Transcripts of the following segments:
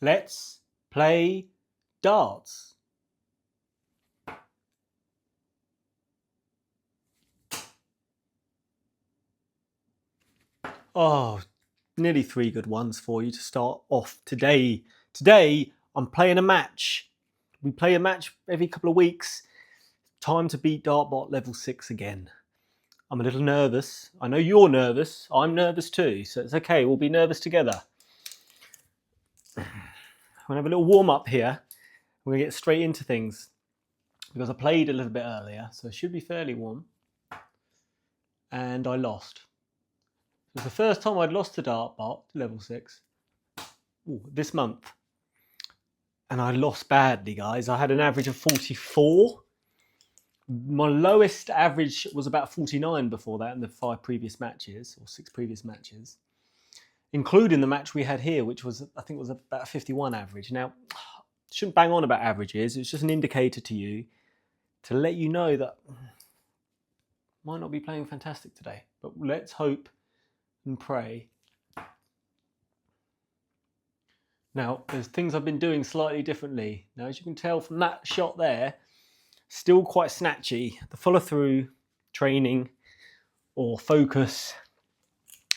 Let's play darts. Oh, nearly 3 good ones for you to start off today. Today, I'm playing a match. We play a match every couple of weeks. Time to beat DartBot level 6 again. I'm a little nervous. I know you're nervous. I'm nervous too, so it's okay. We'll be nervous together. I'm going to have a little warm up here. We're going to get straight into things because I played a little bit earlier, so it should be fairly warm. And I lost. It was the first time I'd lost to DartBot level 6 this month. And I lost badly, guys. I had an average of 44. My lowest average was about 49 before that in the 5 previous matches, or 6 previous matches, including the match we had here, which was, I think, was about a 51 average. Now, shouldn't bang on about averages. It's just an indicator to you to let you know that I might not be playing fantastic today. But let's hope and pray. Now, there's things I've been doing slightly differently. Now, as you can tell from that shot there, still quite snatchy. The follow through training or focus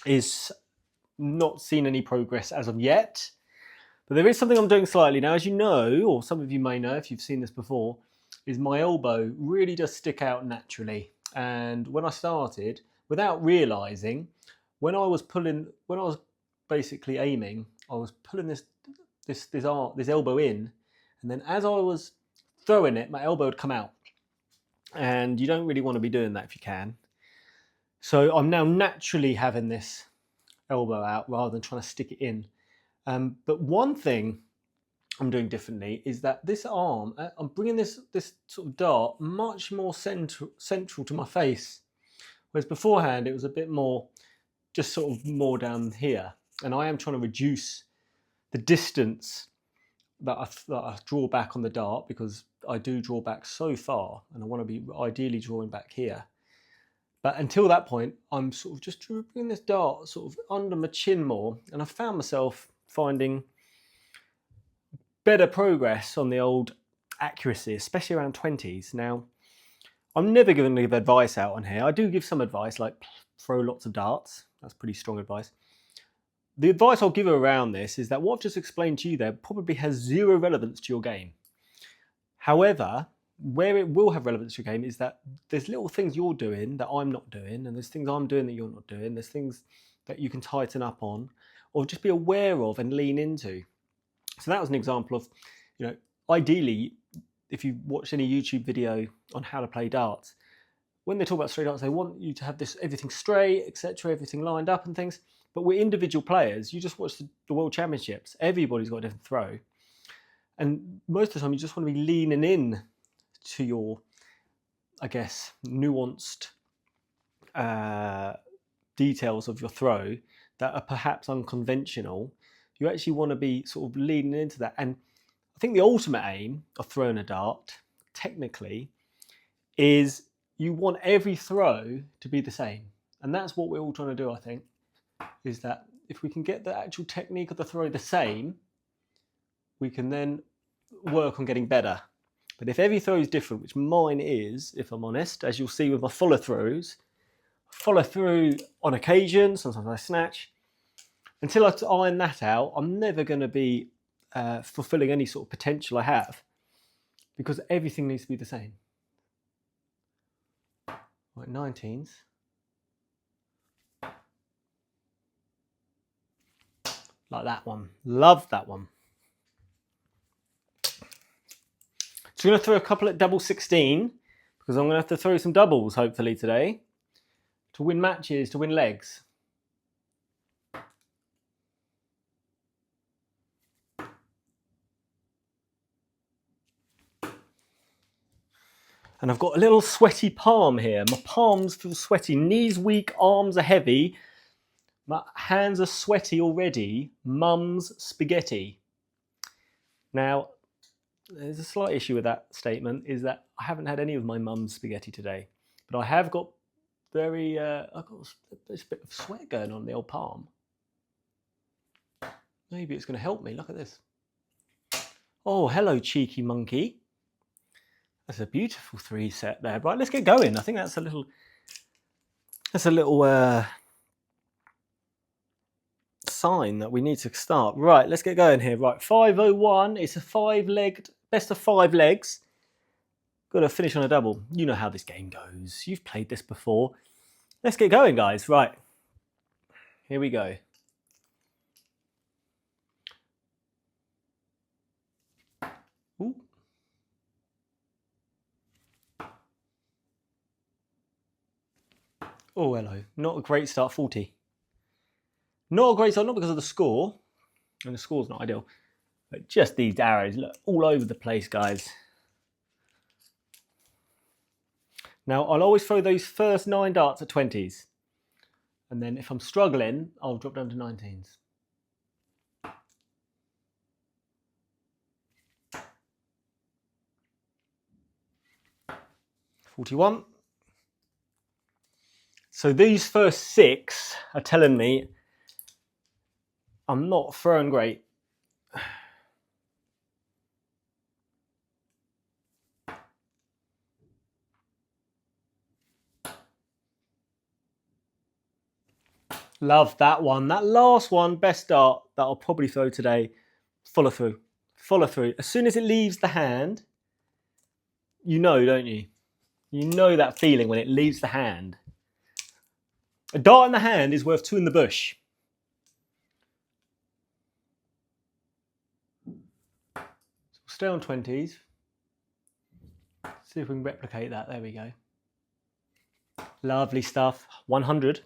is not seen any progress as of yet. But there is something I'm doing slightly. Now, as you know, or some of you may know if you've seen this before, is my elbow really does stick out naturally. And when I started, without realizing, when I was basically aiming, I was pulling this elbow in, and then as I was throwing it, my elbow would come out. And you don't really want to be doing that if you can. So I'm now naturally having this elbow out rather than trying to stick it in. But one thing I'm doing differently is that this arm, I'm bringing this sort of dart much more central to my face. Whereas beforehand, it was a bit more, just sort of more down here. And I am trying to reduce the distance that I draw back on the dart, because I do draw back so far and I want to be ideally drawing back here. But until that point, I'm sort of just bringing this dart sort of under my chin more, and I found myself finding better progress on the old accuracy, especially around 20s. Now, I'm never going to give advice out on here. I do give some advice, like throw lots of darts. That's pretty strong advice. The advice I'll give around this is that what I've just explained to you there probably has zero relevance to your game. However, where it will have relevance to your game is that there's little things you're doing that I'm not doing, and there's things I'm doing that you're not doing. There's things that you can tighten up on, or just be aware of and lean into. So that was an example of, ideally, if you watch any YouTube video on how to play darts, when they talk about straight darts, they want you to have everything straight, etc., everything lined up and things. But we're individual players. You just watch the World Championships. Everybody's got a different throw. And most of the time, you just want to be leaning in to your, I guess, nuanced details of your throw that are perhaps unconventional. You actually want to be sort of leaning into that. And I think the ultimate aim of throwing a dart, technically, is you want every throw to be the same. And that's what we're all trying to do, I think, is that if we can get the actual technique of the throw the same, we can then work on getting better. But if every throw is different, which mine is, if I'm honest, as you'll see with my follow through on occasion, sometimes I snatch. Until I iron that out, I'm never going to be fulfilling any sort of potential I have, because everything needs to be the same. Right, 19s. Like that one. Love that one. So I'm going to throw a couple at double 16, because I'm going to have to throw some doubles, hopefully, today, to win matches, to win legs. And I've got a little sweaty palm here. My palms feel sweaty. Knees weak, arms are heavy. My hands are sweaty already. Mum's spaghetti. Now, there's a slight issue with that statement, is that I haven't had any of my mum's spaghetti today. But I have got I've got this bit of sweat going on the old palm. Maybe it's going to help me. Look at this. Oh, hello, cheeky monkey. That's a beautiful 3 set there. Right, let's get going. I think that's a little sign that we need to start. Right, let's get going here. Right, 501. It's a 5-legged, best of 5 legs. Got to finish on a double. You know how this game goes. You've played this before. Let's get going, guys. Right, here we go. Ooh. Oh, hello. Not a great start, 40. Not a great start, not because of the score, and the score's not ideal, but just these arrows, look, all over the place, guys. Now, I'll always throw those first 9 darts at 20s, and then if I'm struggling, I'll drop down to 19s. $41. So these first 6 are telling me I'm not throwing great. Love that one. That last one, best dart that I'll probably throw today. Follow through. Follow through. As soon as it leaves the hand, you know, don't you? You know that feeling when it leaves the hand. A dart in the hand is worth 2 in the bush. So stay on 20s. See if we can replicate that. There we go. Lovely stuff. 100.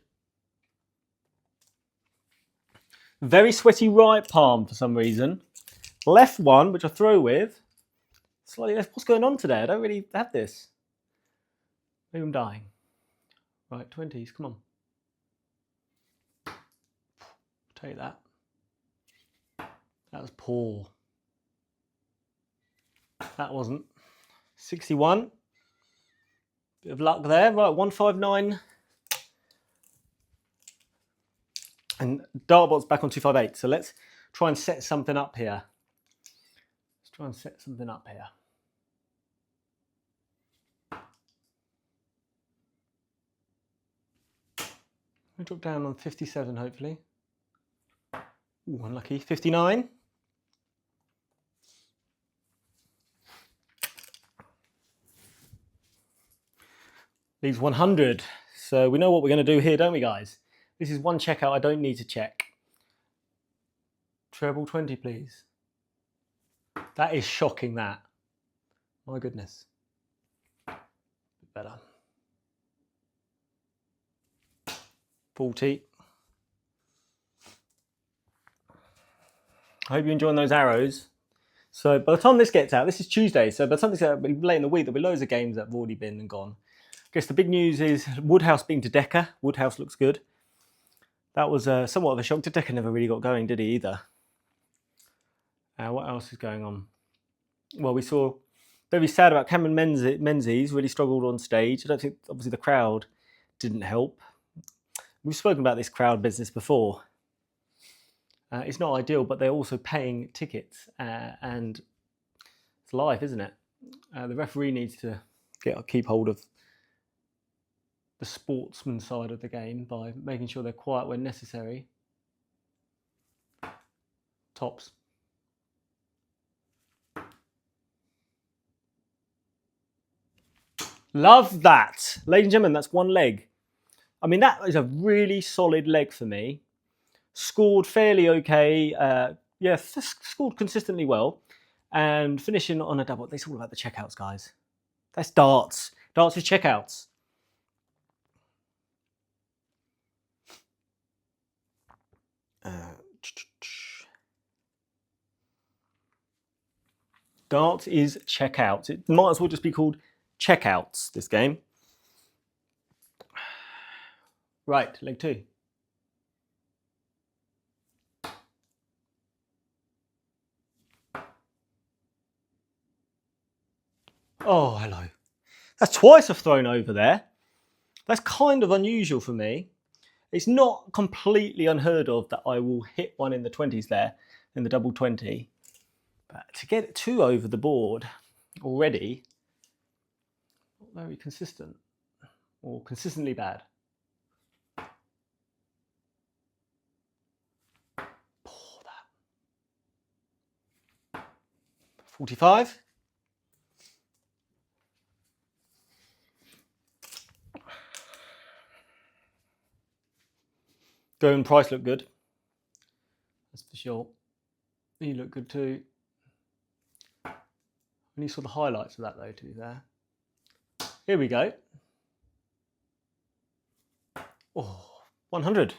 Very sweaty right palm for some reason. Left one, which I throw with, slightly left. What's going on today? I don't really have this. Maybe I'm dying. Right, 20s, come on. Take that. That was poor. That wasn't. 61. Bit of luck there. Right, 159. And DartBot's back on 258. So let's try and set something up here. Let's try and set something up here. We drop down on 57, hopefully. Ooh, unlucky. 59. Leaves 100. So we know what we're going to do here, don't we, guys? This is one checkout I don't need to check. Treble 20, please. That is shocking, that. My goodness. Better. 40. I hope you're enjoying those arrows. So by the time this gets out, this is Tuesday, so by the time this gets out, late in the week, there'll be loads of games that have already been and gone. I guess the big news is Woodhouse being to Decker. Woodhouse looks good. That was somewhat of a shock. Decker never really got going, did he, either? What else is going on? Well, we saw very sad about Cameron Menzies, really struggled on stage. I don't think, obviously, the crowd didn't help. We've spoken about this crowd business before. It's not ideal, but they're also paying tickets, and it's live, isn't it? The referee needs to keep hold of the sportsman side of the game by making sure they're quiet when necessary. Tops. Love that. Ladies and gentlemen, that's one leg. I mean, that is a really solid leg for me. Scored fairly okay. Yeah, scored consistently well. And finishing on a double. It's all about the checkouts, guys. That's darts. Darts is checkouts. Darts is checkouts. It might as well just be called checkouts, this game. Right, leg 2. Oh, hello. That's twice I've thrown over there. That's kind of unusual for me. It's not completely unheard of that I will hit one in the 20s there, in the double 20. But to get 2 over the board already, not very consistent, or consistently bad. Pour that. 45. Go and Price look good. That's for sure. You look good too. Only saw the highlights of that though, to be fair. Here we go. Oh, 100.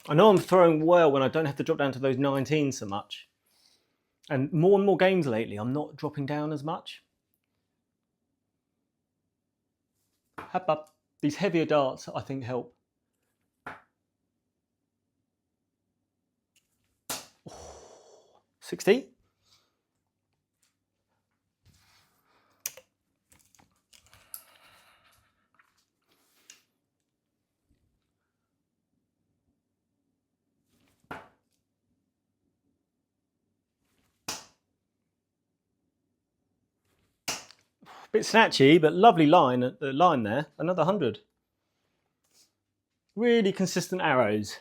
I know I'm throwing well when I don't have to drop down to those 19s so much. And more games lately, I'm not dropping down as much. Hop up. These heavier darts, I think, help. Oh, 60. Bit snatchy, but lovely line at the line there. Another 100. Really consistent arrows.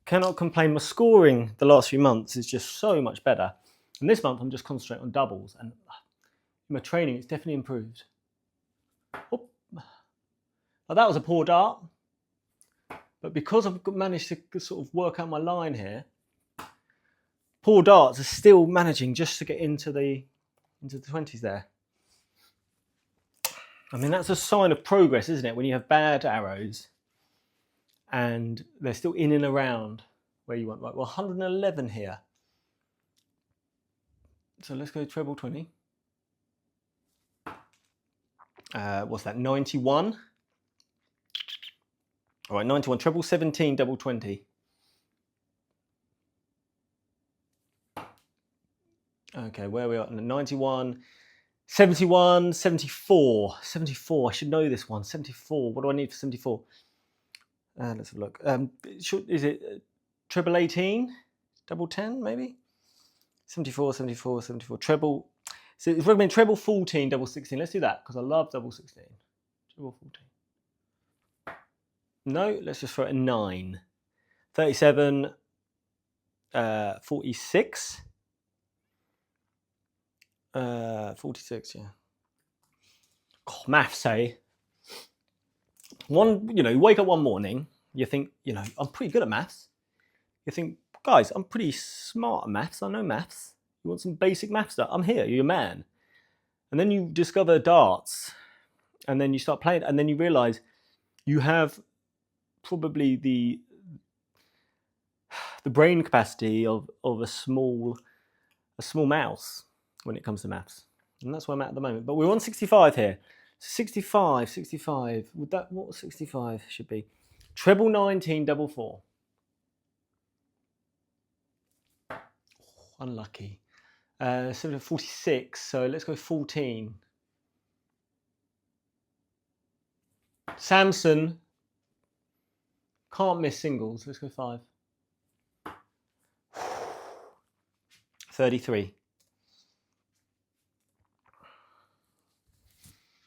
Cannot complain. My scoring the last few months is just so much better. And this month I'm just concentrating on doubles. And in my training, it's definitely improved. Oh. Well, that was a poor dart. But because I've managed to sort of work out my line here, poor darts are still managing just to get into the 20s there. I mean, that's a sign of progress, isn't it? When you have bad arrows and they're still in and around where you want. Right, well, 111 here. So let's go treble 20. What's that, 91? All right, 91, treble 17, double 20. Okay, where are we at? 91, 71, 74. 74, I should know this one. 74, what do I need for 74? Let's have a look. Is it treble 18, double 10 maybe? 74, 74, 74, treble. So it's recommended treble 14, double 16. Let's do that because I love double 16. Treble 14. No, let's just throw it a 9. 37, 46. 46, yeah. Oh, maths, eh? You wake up one morning, you think, I'm pretty good at maths. You think, guys, I'm pretty smart at maths. I know maths. You want some basic maths stuff? I'm here. You're a man. And then you discover darts, and then you start playing, and then you realize you have probably the brain capacity of a small mouse when it comes to maths. And that's where I'm at the moment. But we're on 65 here. 65. What 65 should be? Treble 19, double 4. Oh, unlucky. 46, so let's go 14. Samson. Can't miss singles. Let's go 5. 33.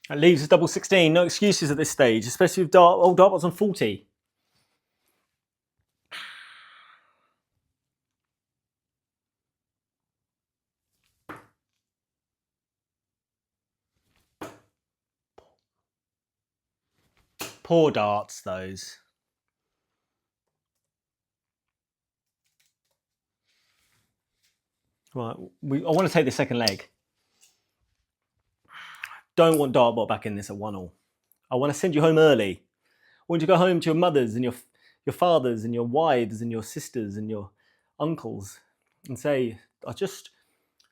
That leaves us double 16. No excuses at this stage, especially with DartBot's on 40. Poor darts, those. Right, I want to take the second leg. Don't want DartBot back in this at 1-1. I want to send you home early. I want you to go home to your mothers and your fathers and your wives and your sisters and your uncles and say, I just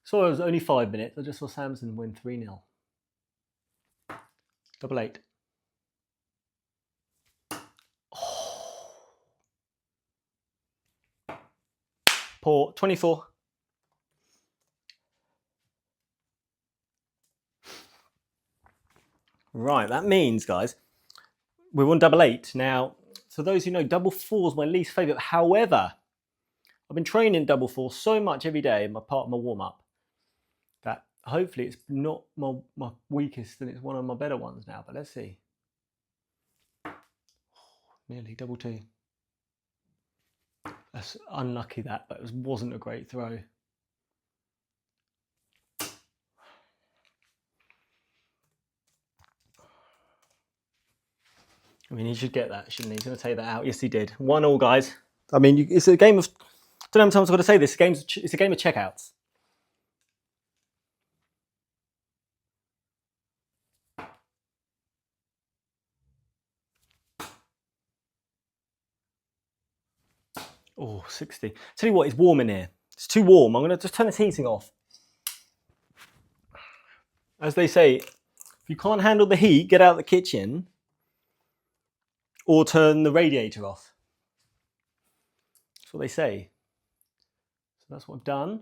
saw it was only 5 minutes. I just saw Samson win 3-0. Double 8. Oh. Poor 24. Right, that means, guys, we're on double 8. Now, So those who know, double four is my least favourite. However, I've been training double four so much every day in my part of my warm-up that hopefully it's not my weakest and it's one of my better ones now. But let's see. Nearly double two. That's unlucky that, but it wasn't a great throw. I mean, he should get that, shouldn't he? He's going to take that out. Yes, he did. 1-1, guys. I mean, it's a game of... I don't know how many times I've got to say this. It's a game of checkouts. Oh, 60. Tell you what, it's warm in here. It's too warm. I'm going to just turn this heating off. As they say, if you can't handle the heat, get out of the kitchen or turn the radiator off. That's what they say. So that's what I've done.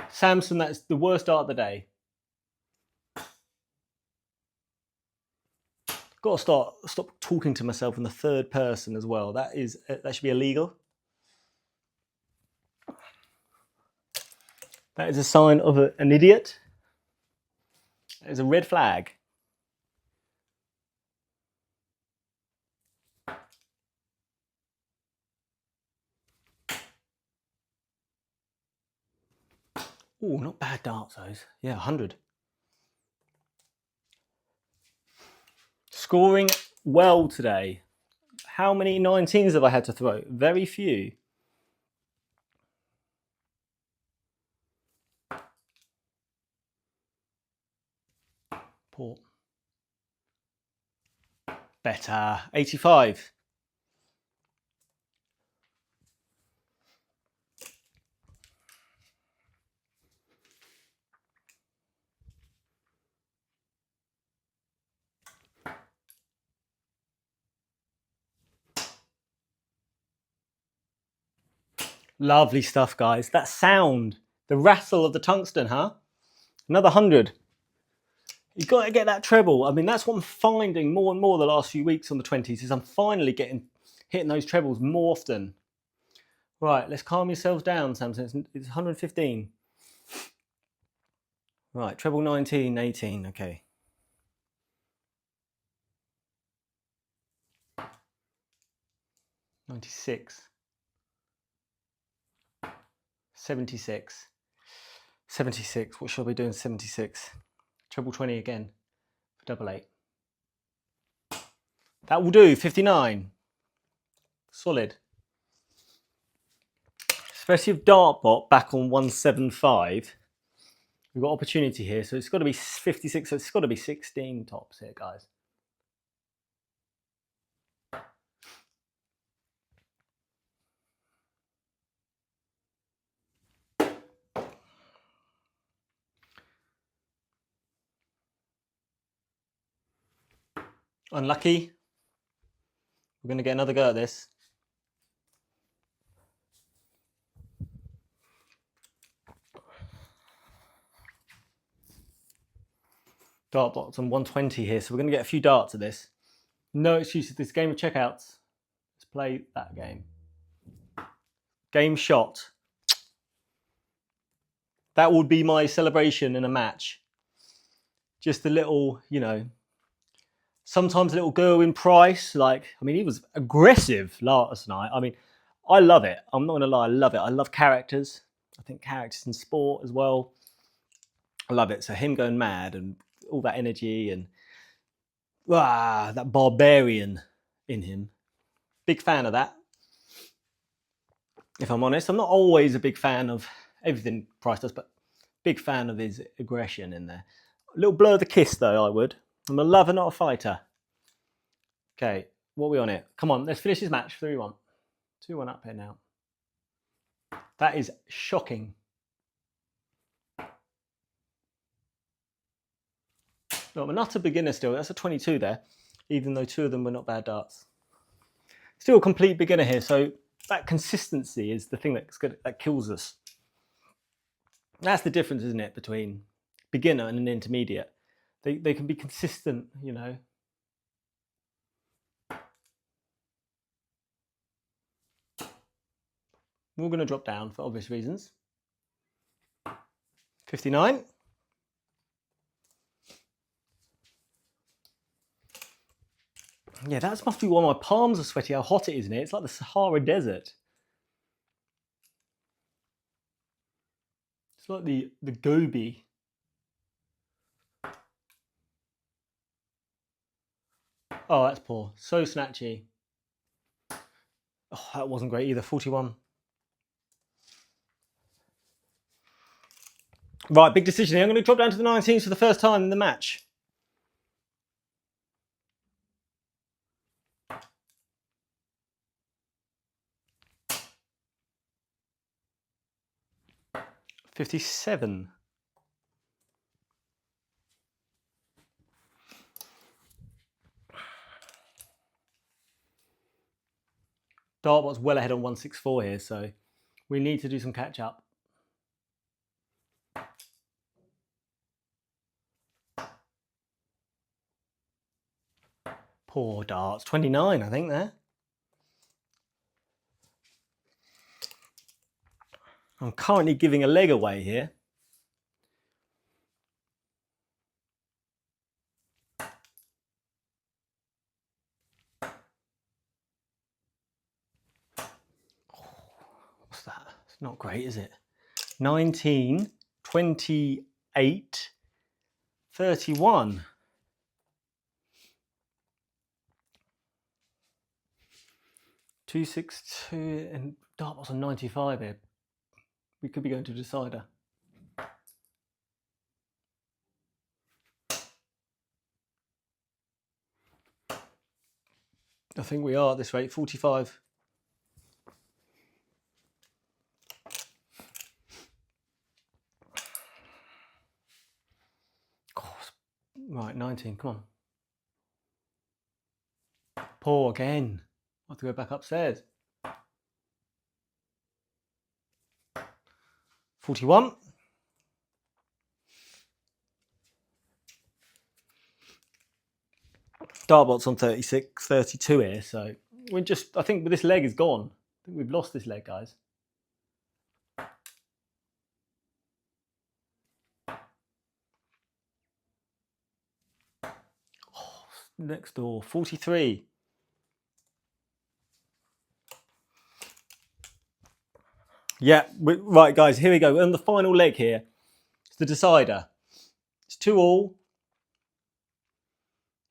Samson, that's the worst dart of the day. Got to stop talking to myself in the third person as well. That should be illegal. That is a sign of an idiot. That is a red flag. Oh, not bad darts those. Yeah, 100. Scoring well today. How many 19s have I had to throw? Very few. Port. Better. 85. Lovely stuff, guys. That sound, the rattle of the tungsten, huh? Another 100. You've got to get that treble. I mean, that's what I'm finding more and more the last few weeks on the 20s is I'm finally hitting those trebles more often. Right, let's calm yourselves down, Samson. It's 115. Right, treble 19, 18, okay. 96. 76. 76. What shall we do in 76? Treble 20 again for double 8. That will do. 59. Solid. Especially with DartBot back on 175. We've got opportunity here. So it's got to be 56. So it's got to be 16 tops here, guys. Unlucky. We're going to get another go at this. DartBot's on 120 here, so we're going to get a few darts at this. No excuses. This game of checkouts. Let's play that game. Game shot. That would be my celebration in a match. Just a little, you know, sometimes a little go in price. Like, I mean, he was aggressive last night. I mean, I love it. I'm not going to lie. I love it. I love characters. I think characters in sport as well. I love it. So him going mad and all that energy and that barbarian in him. Big fan of that. If I'm honest, I'm not always a big fan of everything Price does, but big fan of his aggression in there. A little blow of the kiss, though, I would. I'm a lover, not a fighter. Okay, what are we on it? Come on, let's finish this match. 3-1. 2-1 up here now. That is shocking. No, I'm an utter beginner still. That's a 22 there, even though 2 of them were not bad darts. Still a complete beginner here, so that consistency is the thing that kills us. That's the difference, isn't it, between beginner and an intermediate. They can be consistent, you know. We're going to drop down for obvious reasons. 59. Yeah, that must be why my palms are sweaty, how hot it is in here. It's like the Sahara Desert. It's like the Gobi. Oh, that's poor. So snatchy. Oh, that wasn't great either. 41. Right, big decision here. I'm going to drop down to the 19s for the first time in the match. $57. DartBot's well ahead on 164 here, so we need to do some catch up. Poor darts. 29, I think, there. I'm currently giving a leg away here. What's that? It's not great, is it? 19, 28, 31. $262 and DartBot's on 95 here. We could be going to decider. I think we are at this rate. 45. Right, 19. Come on. Poor again. I have to go back upstairs. 41. DartBot's on 36, 32 here, so we're just, I think this leg is gone. I think we've lost this leg, guys. Oh, next door, 43. Yeah, right, guys, here we go. We're on the final leg here. It's the decider. It's 2-all.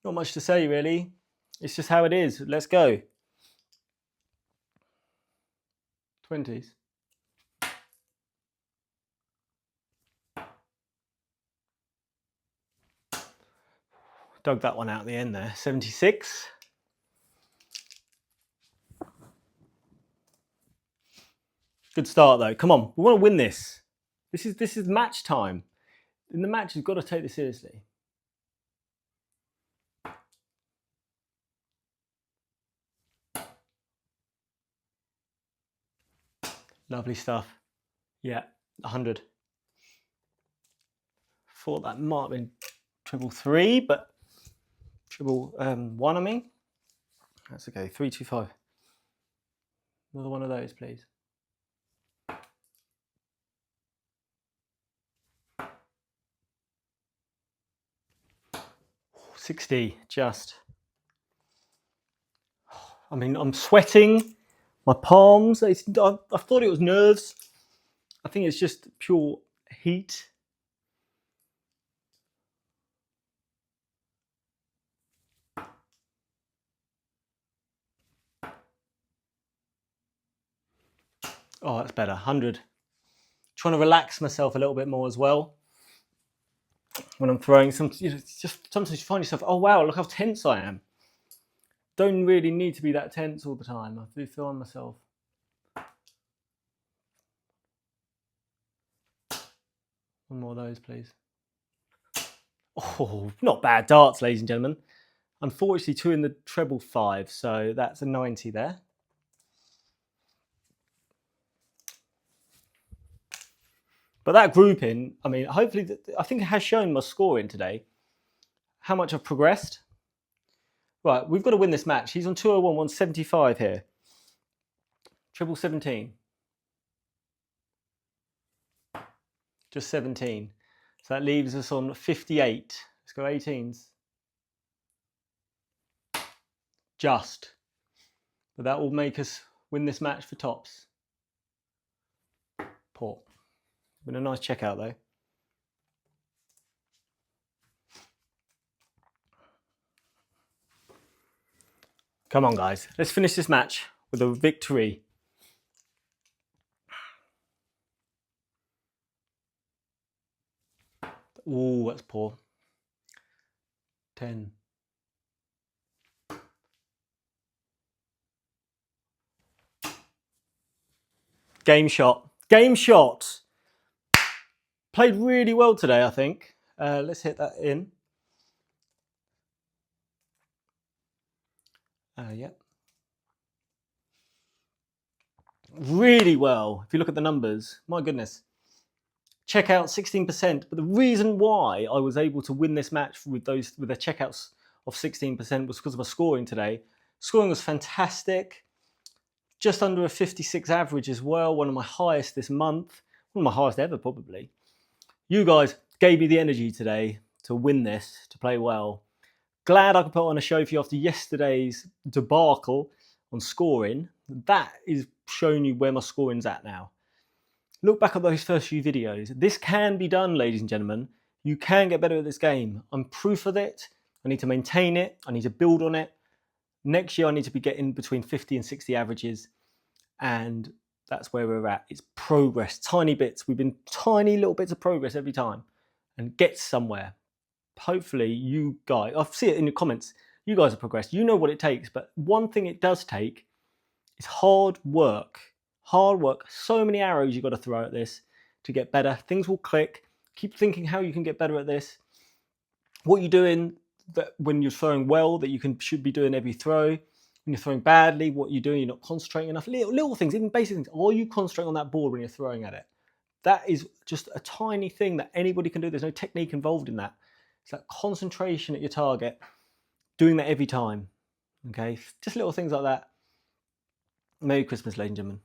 Not much to say, really. It's just how it is. Let's go. 20s. Dug that one out at the end there. 76. Good start though. Come on, we want to win this. This is match time. In the match, you've got to take this seriously. Lovely stuff. Yeah, 100. Thought that might have been treble 3, but treble 1, I mean. That's okay. 325. Another one of those, please. 60, just. I mean, I'm sweating. My palms. I thought it was nerves. I think it's just pure heat. Oh, that's better. 100. Trying to relax myself a little bit more as well when I'm throwing. Sometimes you find yourself, oh wow, look how tense I am. Don't really need to be that tense all the time. I do find myself. One more of those, please. Oh, not bad darts, ladies and gentlemen. Unfortunately, 2 in the treble 5, so that's a 90 there. But that grouping, I mean, hopefully, I think it has shown my scoring today, how much I've progressed. Right, we've got to win this match. He's on 201, 175 here. Triple 17. just 17. So that leaves us on 58. Let's go 18s. Just. But that will make us win this match for tops. Poor. Been a nice checkout though. Come on guys, let's finish this match with a victory. Ooh, that's poor. 10. Game shot. Game shot. Played really well today, I think. Let's hit that in. Yep. Really well. If you look at the numbers, my goodness. Checkout 16%. But the reason why I was able to win this match with the checkouts of 16% was because of my scoring today. Scoring was fantastic. Just under a 56 average as well. One of my highest this month. One of my highest ever, probably. You guys gave me the energy today to win this, to play well. Glad I could put on a show for you after yesterday's debacle on scoring. That is showing you where my scoring's at now. Look back at those first few videos. This can be done, ladies and gentlemen. You can get better at this game. I'm proof of it. I need to maintain it. I need to build on it. Next year, I need to be getting between 50 and 60 averages. And that's where we're at. It's progress, tiny bits. We've been tiny little bits of progress every time and get somewhere. Hopefully you guys, I see it in your comments, you guys have progressed. You know what it takes, but one thing it does take is hard work. Hard work. So many arrows you've got to throw at this to get better. Things will click. Keep thinking how you can get better at this. What you're doing that when you're throwing well that you should be doing every throw. When you're throwing badly, what you're doing, you're not concentrating enough. Little things, even basic things. Are you concentrating on that board when you're throwing at it? That is just a tiny thing that anybody can do. There's no technique involved in that. It's that concentration at your target, doing that every time. Okay, just little things like that. Merry Christmas, ladies and gentlemen.